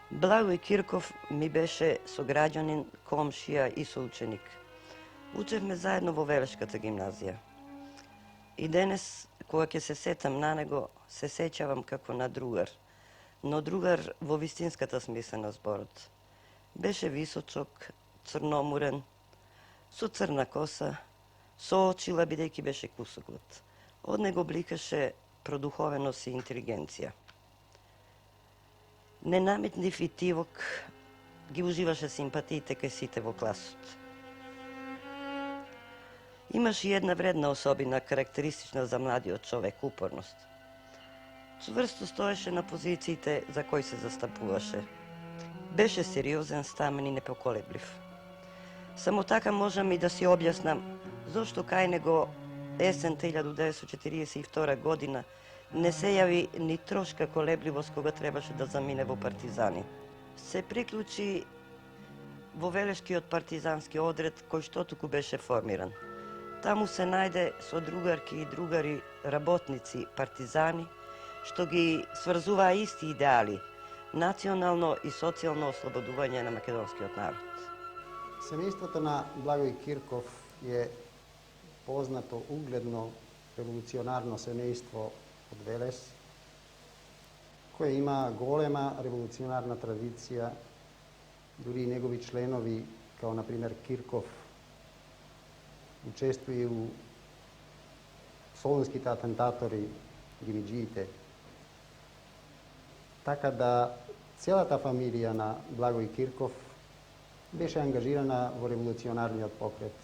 Благој Кирков ми беше сограѓанин, комшија и соученик. Учевме заедно во Велешката гимназија. И денес, кога ќе се сетам на него, се сеќавам како на другар, но другар во вистинската смисла на зборот. Беше височок, црномурен, со црна коса, со очила бидејќи беше кусоглед. Од него бликаше продуховеност и интелигенција. Ненаметлив и тивок, ги уживаше симпатиите кај сите во класот. Имаше и една вредна особина, карактеристична за младиот човек – упорност. Цврсто стоеше на позициите за кои се застапуваше. Беше сериозен, стамен и непоколеблив. Само така можам и да си објаснам зошто кај него есента 1942 година не се јави ни трошка колебливост кога требаше да замине во партизани. Се приклучи во Велешкиот партизански одред кој што туку беше формиран. Таму се најде со другарки и другари работници, партизани, што ги сврзуваа исти идеали – национално и социјално ослободување на македонскиот народ. Семејството на Благој Кирков е познато угледно револуционарно семејство од Велес, кое има голема револуционарна традиција, дури и негови членови, као например Кирков, учествуе у солунските атентатори, гимиџиите. Така да целата фамилија на Благој Кирков беше ангажирана во револуционарниот покрет.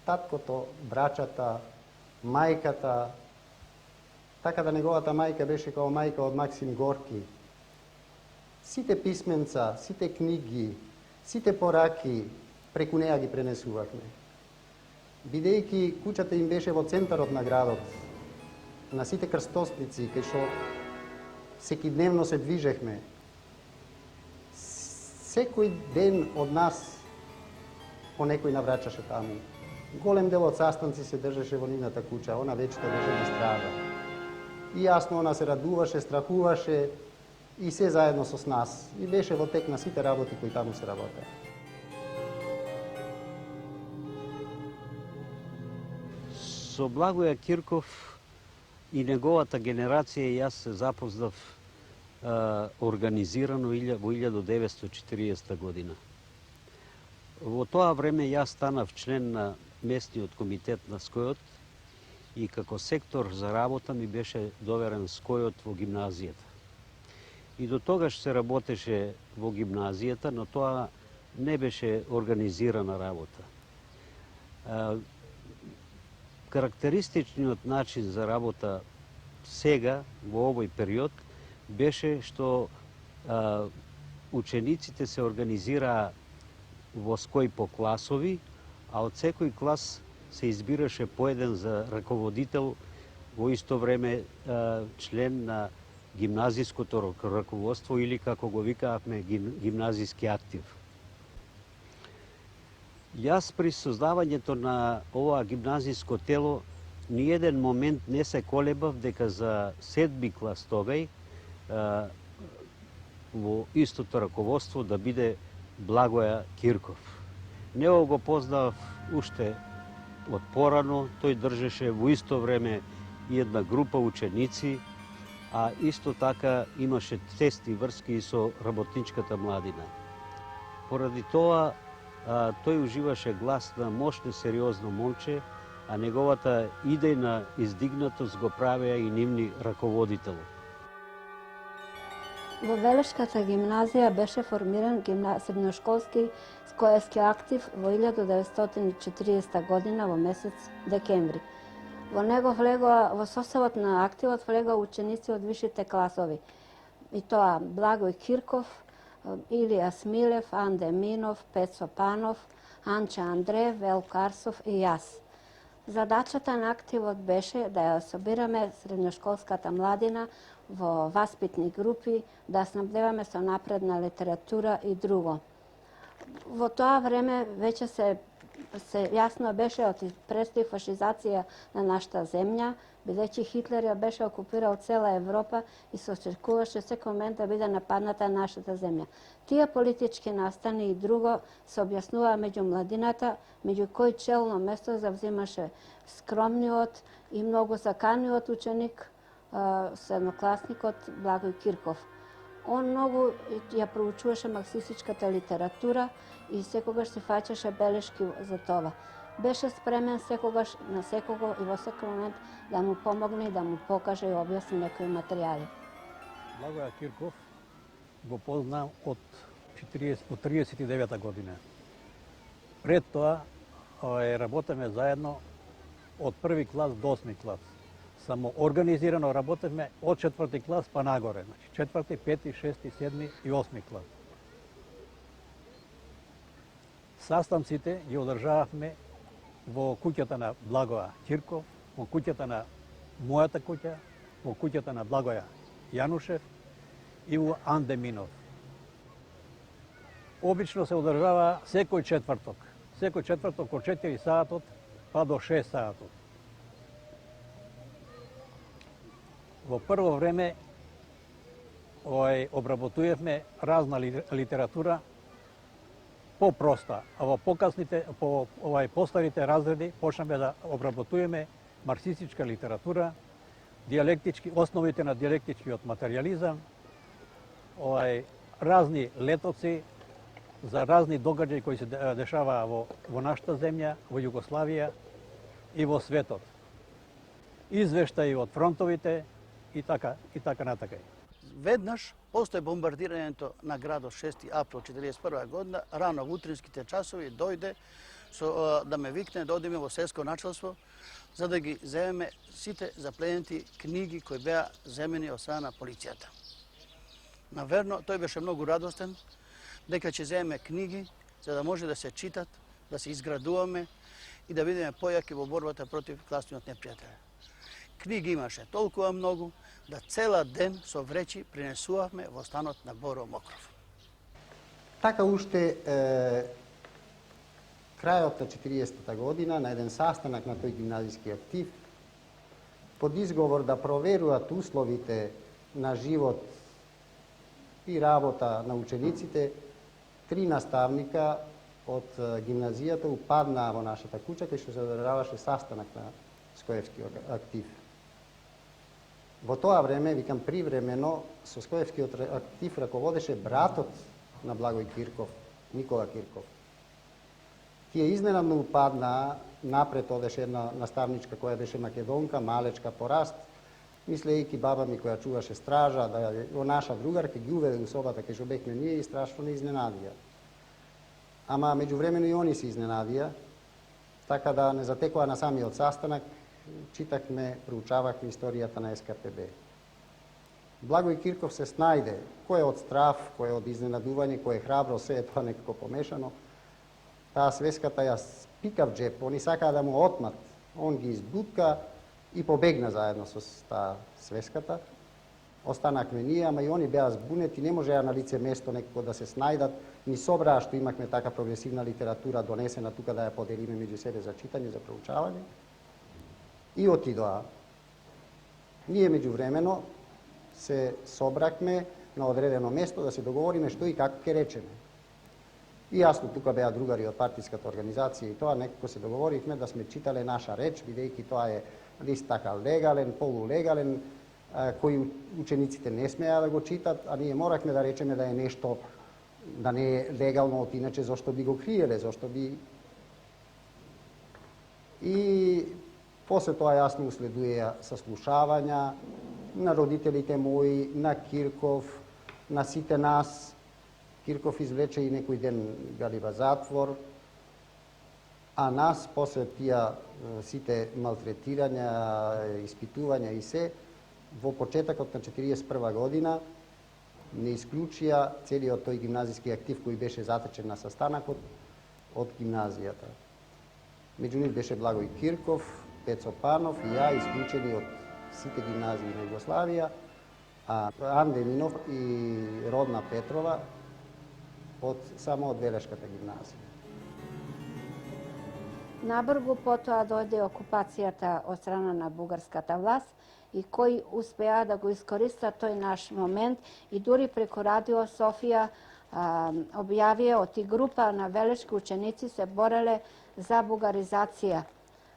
Таткото, брачата, мајката, така да неговата мајка беше као мајка од Максим Горки. Сите писменца, сите книги, сите пораки преку неа ги пренесувавме. Бидејќи куќата им беше во центарот на градот, на сите крстосници кај што секидневно се движехме, секој ден од нас по некој наврачаше таму. Голем дел од састанци се држеше во нивната куќа, она вечето беше на стража. И јасно, она се радуваше, страхуваше и се заедно со нас. И беше во тек на сите работи кои таму се работеа. Со Благоја Кирков и неговата генерација јас се запознав организирано во 1940 година. Во тоа време јас станав член на местниот комитет на СКОЈот и како сектор за работа ми беше доверен СКОЈот во гимназијата. И до тогаш се работеше во гимназијата, но тоа не беше организирана работа. Карактеристичниот начин за работа сега, во овој период, беше што учениците се организираа во СКОЈ по класови, а од секој клас се избираше по еден за раководител, во исто време член на гимназиското раководство или, како го викаавме, гимназиски актив. Јас при создавањето на ова гимназиско тело ни еден момент не се колебав дека за 7 клас тогај во истото раководство да биде Благоја Кирков. Него го познав уште од порано, тој држеше во исто време и една група ученици, а исто така имаше тесни врски и со работничката младина. Поради тоа, тој уживаше глас на мошно сериозно момче, а неговата идејна издигнатост го правеа и нивни раководители. Во Велешката гимназија беше формиран средношколски скојевски актив во 1940 година во месец декември. Во него во составот на активот влегоа ученици од висшите класови. И тоа Благој Кирков, Илија Смилев, Анде Минов, Пецо Панов, Анче Андреев, Велко Арсов и јас. Задачата на активот беше да ја собираме средношколската младина во васпитни групи, да снабдеваме со напредна литература и друго. Во тоа време веќе се се јасно беше од предстои фашизација на нашата земја, бидејќи Хитлер ја беше окупирал цела Европа и се очекуваше секој момент да биде нападната нашата земја. Тие политички настани и друго се објаснува меѓу младината, меѓу кој челно место завзимаше скромниот и многу заканиот ученик, седмокласникот Благој Кирков. Он многу ја проучуваше марксистичката литература и секогаш си фаќаше белешки за това. Беше спремен секогаш на секого и во секој момент да му помогне и да му покаже и објасни некои материјали. Благоја Кирков го познам од 39 година. Пред тоа работевме заедно од први клас до 8 клас. Само организирано работевме од 4 клас па нагоре, значи 4, 5, 6, 7 и 8 клас. Састанците ги одржававме во куќата на Благоја Кирков, во куќата на мојата куќа, во куќата на Благоја Јанушев и во Анде Минов. Обично се одржава секој четврток. Секој четврток од 4 саатот па до 6 саатот. Во прво време обработувавме разна литература попроста, а во покасните, по постарите разреди почнаме да обработуваме марксистичка литература, основите на дијалектичкиот материјализам, разни летоци за разни догаѓаи кои се дешаваа во нашата земја, во Југославија и во светот. Извештаи од фронтовите и така натака. Веднаш, после бомбардирањето на градот 6. април 1941 година, рано во утринските часови дојде да ме викне да одиме во селско началство, за да ги земеме сите запленети книги кои беа земени од страна на полицијата. Наверно, тој беше многу радостен дека ќе земеме книги за да може да се читат, да се изградуваме и да бидеме појаки во борбата против класниот непријател. Книги имаше толкова многу да цела ден со вречи принесувавме во станот на Боро Мокров. Така уште крајот на 40-та година на еден састанак на тој гимназиски актив под изговор да проверуваат условите на живот и работа на учениците, 3 наставника од гимназијата упаднаа во нашата куќа кај што се одржаваше састанак на Скоевскиот актив. Во тоа време, викам привремено, со Скоевскиот актив раководеше братот на Благој Кирков, Никола Кирков. Тие изненадно упаднаа, напред одеше една наставничка која беше македонка, малечка по раст, мислејќи баба ми која чуваше стража, да ја наша другарка ги уведе у собата кај што бевме ние и страшно не изненадија. Ама меѓувремено и они се изненадија, така да не затекоа на самиот састанак, читахме, проучавахме историјата на СКПБ. Благој Кирков се снајде, кој е од страв, кој е од изненадување, кој е храбро, се е тоа некако помешано. Таа свеската ја спика в джеп, они сакаа да му отмат, он ги избутка и побегна заедно со таа свеската. Останахме ние, ама и они беа збунети, не можеа на лице место некако да се снајдат, ни собраа што имахме така прогресивна литература донесена тука да ја поделиме меѓу себе за читање, за проучавање. И отидоа. Ние меѓувремено се собракме на одредено место да се договориме што и како ќе речеме. И јасно, тука беа другари од партиската организација и тоа некако се договоривме да сме читале наша реч, бидејќи тоа е лист така легален, полулегален, кои учениците не смеа да го читат, а ние морахме да речеме да е нешто, да не е легално, од иначе зошто би го криеле, зошто би... И после тоа јасно уследуеја саслушавања на родителите мои, на Кирков, на сите нас. Кирков извлече и некој ден галива затвор, а нас, после тие сите малтретирања, испитувања и се, во почетокот на 1941 година не исклучија целиот тој гимназиски актив кој беше затечен на састанакот од гимназијата. Меѓу нив беше Благој Кирков, Пецо Панов и ја, исклучени од сите гимназии на Југославија, а Анде Минов и Родна Петрова само од Велешката гимназија. Набргу потоа дојде окупацијата од страна на бугарската власт и кои успеа да го искористат тој наш момент и дури преку Радио Софија објавија од и група на велешки ученици се бореле за бугаризација.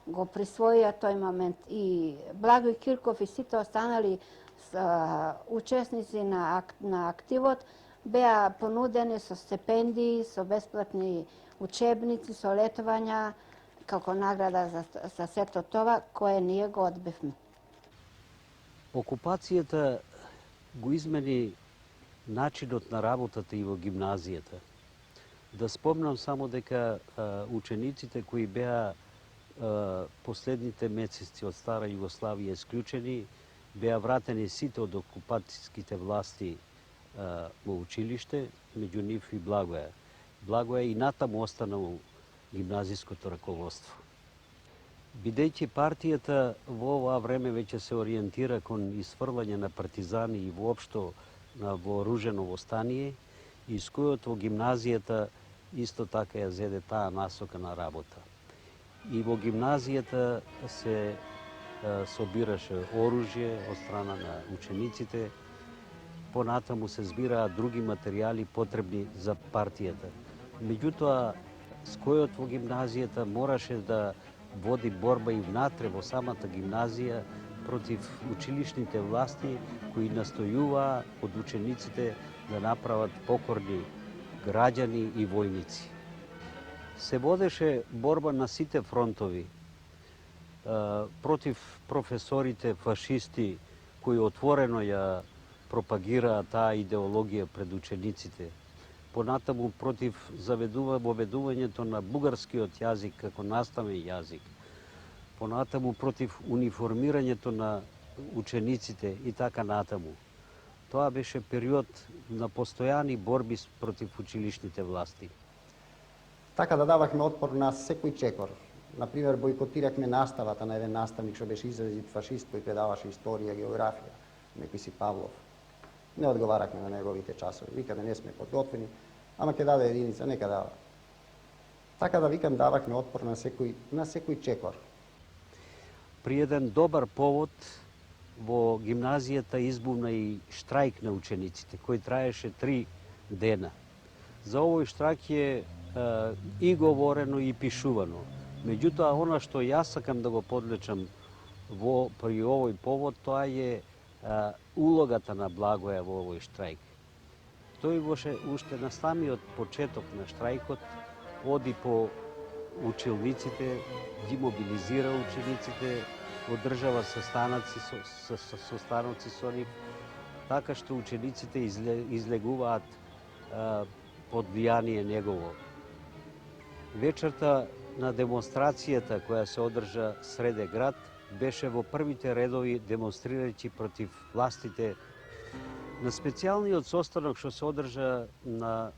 Го присвоија тој момент и Благој Кирков и сите останали учесници на активот беа понудени со стипендии, со бесплатни учебници, со летувања како награда за сето това кое ние го одбивме. Окупацијата го измени начинот на работата и во гимназијата. Да спомнам само дека учениците кои беа последните месеци од Стара Југославија исклучени, беа вратени сите од окупацијските власти во училиште, меѓу нив и Благоја. Благоја и натаму остана во гимназиското раководство. Бидејќи партијата во ова време веќе се ориентира кон исфрлање на партизани и воопшто на вооружено востание, и искојот во гимназијата исто така ја зеде таа насока на работа. И во гимназијата се собираше оружје од страна на учениците, понатаму се збираат други материјали потребни за партијата. Меѓутоа, скојот во гимназијата мораше да води борба и внатре во самата гимназија против училишните власти кои настојуваа од учениците да направат покорни граѓани и војници. Се водеше борба на сите фронтови против професорите фашисти кои отворено ја пропагираа таа идеологија пред учениците. Понатаму против воведувањето на бугарскиот јазик како наставен јазик. Понатаму против униформирањето на учениците и така натаму. Тоа беше период на постојани борби против училишните власти. Така да давахме отпор на секој чекор. Например, бойкотирахме наставата на еден наставник што беше изразит фашист кој предаваше историја, географија, некој си Павлов. Не одговарахме на неговите часови. Викаме, не сме подготвени, ама ќе даде единица, нека дава. Така да викам, давахме отпор на секој чекор. При еден добар повод во гимназијата избувна и штрајк на учениците, кој траеше 3 дена. За овој штрајк е и говорено и пишувано. Меѓутоа, она што јас сакам да го подлечам при овој повод, тоа е улогата на Благоја во овој штрајк. Тој уште на самиот почеток на штрајкот оди по училниците, ги мобилизира учениците, одржава состаноци со нив, така што учениците излегуваат под влијание негово. Вечерта на демонстрацијата која се одржа среде град беше во првите редови демонстрирајќи против властите. На специјалниот состанок што се одржа на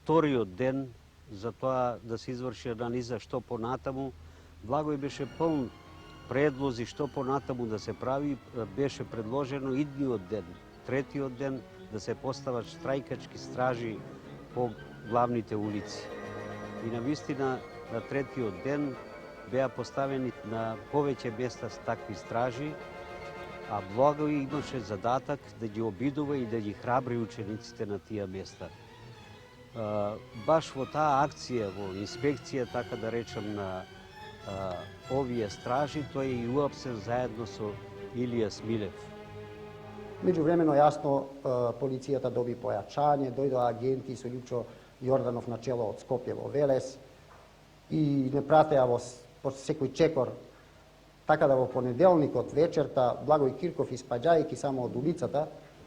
вториот ден за тоа да се изврши анализа што понатаму, Благој беше полн предлози што понатаму да се прави, беше предложено идниот ден, третиот ден, да се постават штрајкачки стражи по главните улици. И навистина на третиот ден беа поставени на повеќе места такви стражи, а Благој имаше задатак да ги обидува и да ги храбри учениците на тие места. Баш во таа акција, во инспекција, така да речем, на овие стражи, тој е и уапсен заедно со Илија Смилев. Меѓувремено, јасно, полицијата доби појачање, дојдоа агенти со Љупчо Јорданов на чело од Скопје во Велес и не пратеа по секој чекор. Така да во понеделникот вечерта Благој Кирков, испаѓајќи само од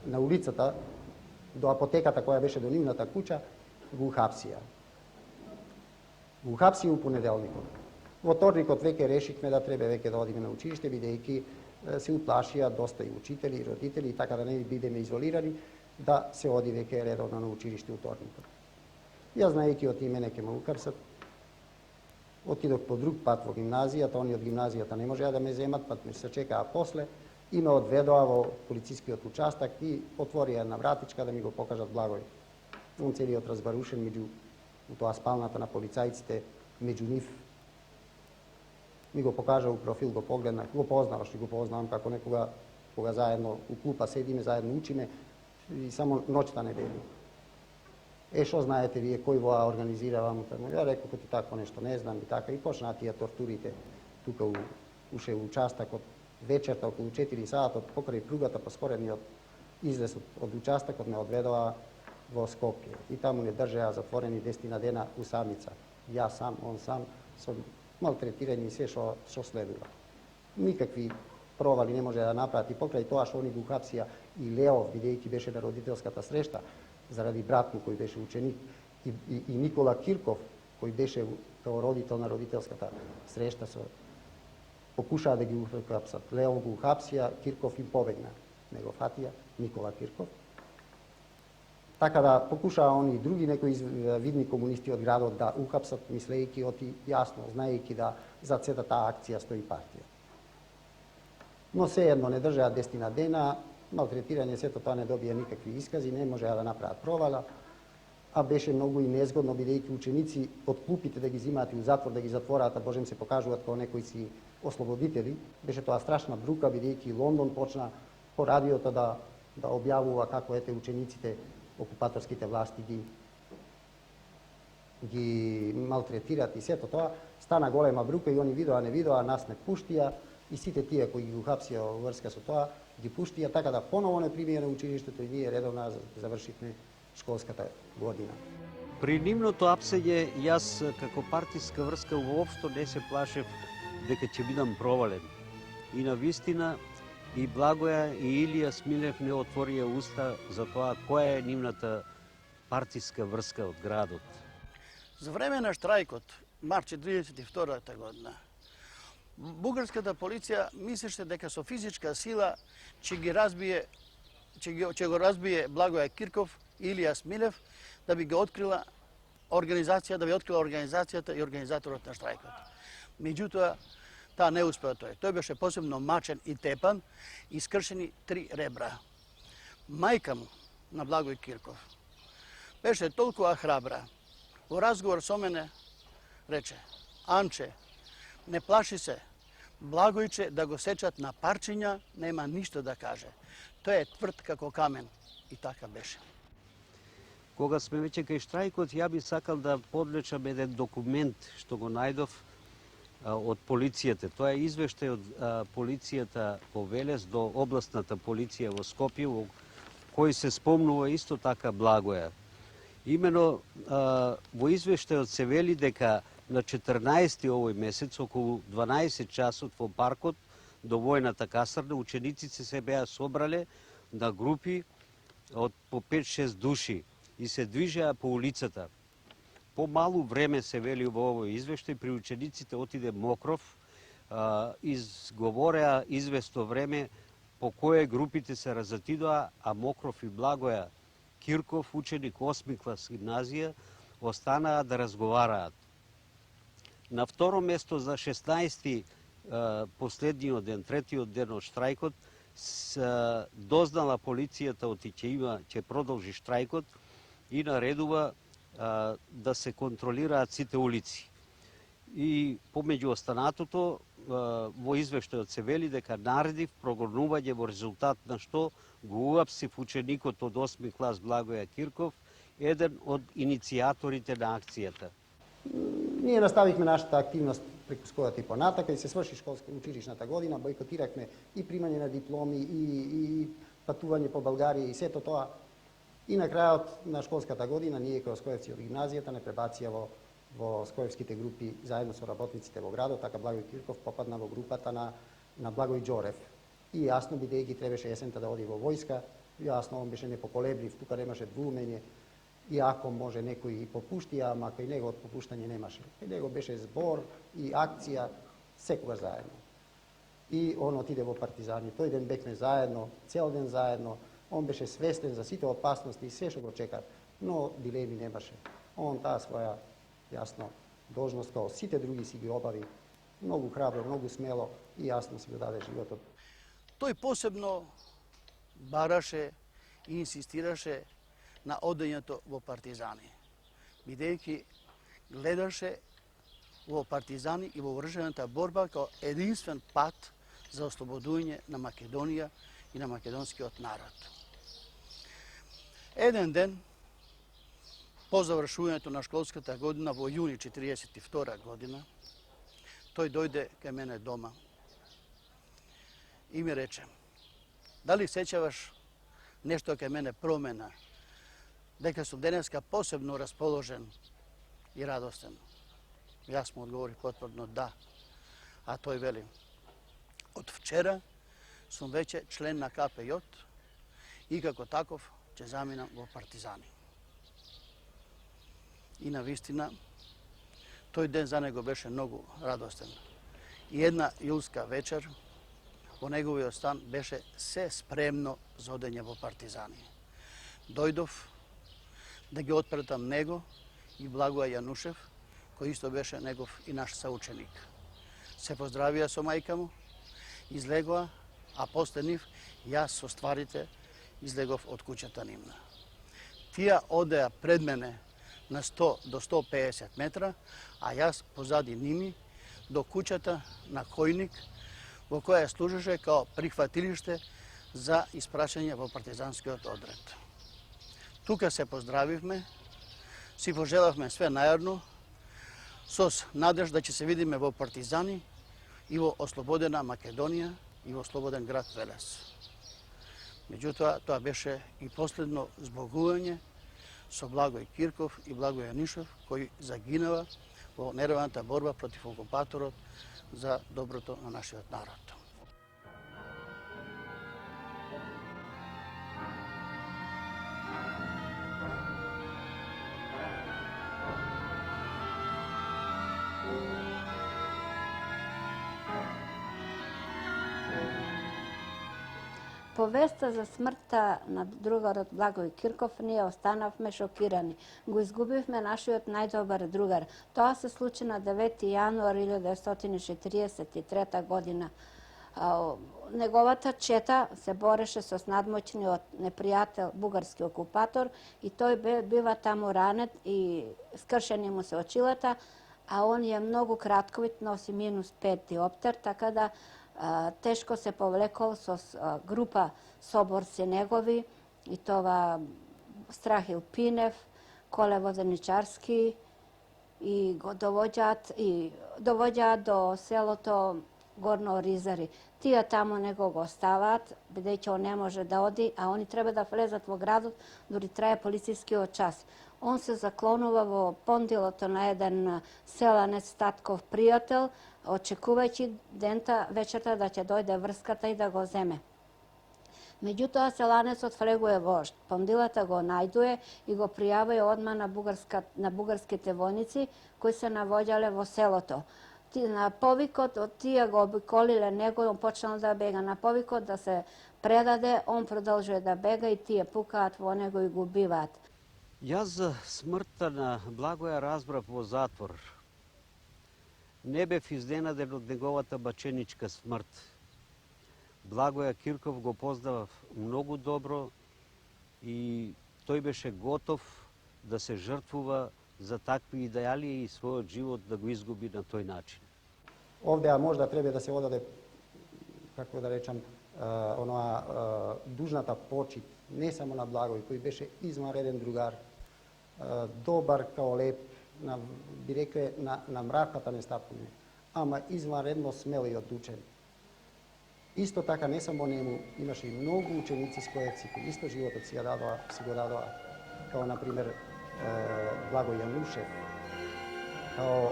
на улицата до апотеката која беше до нивната куќа, го ухапсија. Го ухапсија у понеделникот. Во вторникот веќе решихме да треба веќе да одиме на училиште, бидејќи се уплашија доста и учители и родители, и така да не бидеме изолирани, да се оди веќе редовно на училиште у вторникот. Јас, знаејќи од мене ќе ме ухапсат, отидов по друг пат во гимназијата, они од гимназијата не можеа да ме земат, пат ме се чекаа после и ме одведоа во полицискиот участак и отворија една вратичка да ми го покажат Благој. Он целиот разбарушен меѓу тоа спалната на полицајците, меѓу нив ми го покажа у профил, го погледнах, го познаваш и го познавам како некога кога заедно у клупа седиме, заедно учиме и само ноќта не дели. Што знаете вие, кој воа организира ваму таму? Ја реков ти тако нешто не знам и така и почнаа тие тортурите тука уште у участакот вечерта околу 4 сатот покрај пругата по споредниот излез од участакот ме одведоа во Скопје и таму не држеа затворени 10 дена у самица. Ја сам, он сам, со малтретирање и се што следува. Никакви провали не може да направи. Покрај тоа што они го ухапсија и Леов, бидејќи беше на родителската срешта, заради брат му кој беше ученик, и Никола Кирков, кој беше као родител на родителската срешта, покушаа да ги ухапсат. Леов го ухапсија, Кирков им побегна. Не го фатија, Никола Кирков. Така да покушаа они и други некои видни комунисти од градот да ухапсат, мислејќи оти јасно, знаејќи да за сета таа акција стои партија. Но сеедно не држаа 10 дена, малтретирање, сето тоа не добија никакви искази, не можеа да направат провала, а беше многу и незгодно, бидејќи ученици од клупите да ги зимаат и у затвор, да ги затвораат, а Божем се покажуваат како некои си ослободители. Беше тоа страшна брука, бидејќи Лондон почна по радиото да објавува како ете учениците окупаторските власти ги малтретират и сето тоа. Стана голема брука и они видоа, не видоа, нас не пуштија и сите тие кои ги ухапсија во врска со тоа ги пуштија, така да поново не примија на училиштето и ние редовно завршивме школската година. При нивното апсење, јас како партиска врска воопшто не се плашев дека ќе бидам провален. И на вистина, и Благоја и Илија Смилев не отворија уста за тоа која е нивната партиска врска од градот. За време на штрајкот, март 1942 година, бугарската полиција мислеше дека со физичка сила ќе го разбие Благоја Кирков и Илија Смилев да би го открила организацијата и организаторот на штрајкот. Меѓутоа, таа не успеа тој. Тој беше посебно мачен и тепан и скршени 3 ребра. Мајка му на Благој Кирков беше толкова храбра. Во разговор со мене рече: Анче, не плаши се, Благојче да го сечат на парчиња, нема ништо да каже. Тој е тврд како камен. И така беше. Кога сме веќе кај штрајкот, ја би сакал да подлечам еден документ што го најдов од полицијата. Тоа е извештај од полицијата во Велес до областната полиција во Скопје, во кој се спомнува исто така Благоја. Имено во извештајот се вели дека на 14 овој месец, околу 12 часот во паркот до војната касарна, учениците се беа собрале на групи од по 5-6 души и се движеа по улицата. По-малу време се вели во овој извештај, при учениците отиде Мокров, изговореа известно време по кое групите се разотидоа, а Мокров и Благоја Кирков, ученик 8 клас гимназија, останаа да разговараат. На второ место за 16-ти последниот ден, третиот ден од штрајкот, дознала полицијата оти ќе продолжи штрајкот и наредува да се контролираат сите улици. И помеѓу останатото, во извештајот се вели дека наредив прогонување во резултат на што го уапсив ученикот од 8 клас Благоја Кирков, еден од иницијаторите на акцијата. Ние наставивме нашата активност преку скојата и понатака и се сврши училишната година, бойкотирахме и примање на дипломи и патување по Българија и сето тоа. И на крајот на школската година ние како скоевци од гимназијата не пребација во скоевските групи заедно со работниците во градот, така Благој Кирков попадна во групата на Благој Ѓорев. И јасно, бидејќи требаше есента да оди во војска, јасно он беше непоколеблив, тука немаше двумење. Иако може некои и попушти, ама кај него од попуштање немаше. Кај него беше збор и акција секогаш заедно. И он отиде во партизани. Тој ден бевме заедно, цел ден заедно. Он беше свестен за сите опасности и се што го чека, но дилеми немаше. Он таа своја, јасно, должност као сите други си ги обави, многу храбро, многу смело и јасно си го даде животот. Тој посебно бараше и инсистираше на одењето во партизани, бидејќи гледаше во партизани и во вржената борба као единствен пат за ослободување на Македонија и на македонскиот народ. Еден ден по завршувањето на школската година во јуни 1942 година, тој дојде кај мене дома и ми рече: дали сеќаваш нешто кај мене промена, дека сум денеска посебно расположен и радостен? Јас му одговорих потврдно да, а тој вели: од вчера сум веќе член на КПЈ и како таков ќе заминам во партизани. И навистина, тој ден за него беше многу радостен. И една јулска вечер во неговиот стан беше се спремно за одење во партизани. Дојдов да ги отпретам него и Благоја Јанушев, кој исто беше негов и наш саученик. Се поздравија со мајка му, излегоа, а после нив јас со стварите излегов од куќата нивна. Тија одеа пред мене на 100 до 150 метра, а јас позади ними до куќата на Којник, во која служеше као прихватилиште за испраќање во партизанскиот одред. Тука се поздравивме, си пожелавме све најарно, со надеж да ќе се видиме во партизани и во ослободена Македонија и во слободен град Велес. Меѓутоа, тоа беше и последно збогување со Благој Кирков и Благој Јанишев, кои загинава во нерваната борба против окупаторот за доброто на нашиот народ. По веста за смртта на другарот Благој Кирков, ние останавме шокирани. Го изгубивме нашиот најдобар другар. Тоа се случи на 9 јануари 1943 година. Неговата чета се бореше со надмоćниот непријател бугарски окупатор и тој бива таму ранет и скршени му се очилата, а он е многу кратковит, носи -5 диоптер, така да тешко се повлекол со група соборци негови, и тоа Страхил Пинев, Коле Воденичарски, и го довоѓаат до селото Горно Ризари. Тие таму него го оставаат, бидејќи он не може да оди, а они треба да влезат во градот, дури трае полицискиот час. Он се заклонува во пондилото на еден селанец татков пријател, очекувајќи дента вечерта да ќе дојде врската и да го земе. Меѓутоа, селанецот влегува во пондилата, го најдуе и го пријавува одма на бугарските војници кои се навоѓале во селото. На повикот од тие го обиколиле него, он почнал да бега. На повикот да се предаде, он продолжува да бега и тие пукаат во него и го убиваат. Јас за смртта на Благоја разбрав во затвор. Не бев изненаден од неговата баченичка смрт. Благоја Кирков го познавав многу добро и тој беше готов да се жртвува за такви идеали и својот живот да го изгуби на тој начин. Овде можда треба да се одаде, како да речам, дужната почит, не само на Благој, кој беше изванреден другар, добар као леп, би рекле на мраката не стапуне, ама изванредно смел и одучен. Исто така не само нему, имаше и многу ученици скоевци кои исто животот си го дадоа, као например Благој Јанушев, као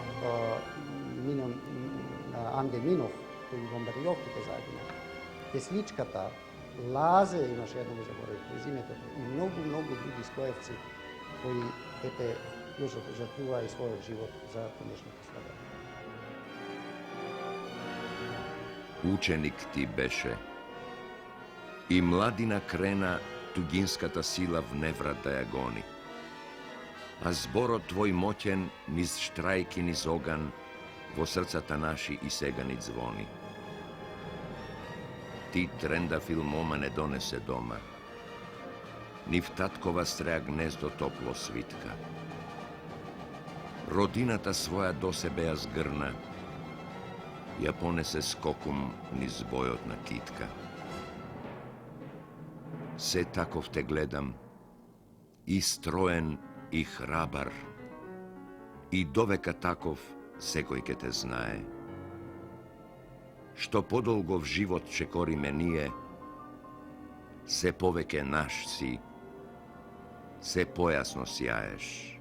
Анде Минов, кој во Бомбардировките загина, Тесличката, Лазе имаше едно, заборав презимето, и многу други скоевци кои жртвуваа и својот живот за денешната слобода. Ученик ти беше. И младина крена тугинската сила вневрат да ја гони. А зборот твој моќен низ штрајк и низ оган во срцата наши и сега ни звони. Ти трендафил мома не донесе дома. Ни в таткова стреа гнездо топло свитка. Родината своја до себе ја згрна, ја понесе скоком низ бојот на китка. Се таков те гледам, и строен, и храбар, и довека таков секој ке те знае. Што подолгов живот чекориме ние, се повеќе наш си, се појасно сјаеш.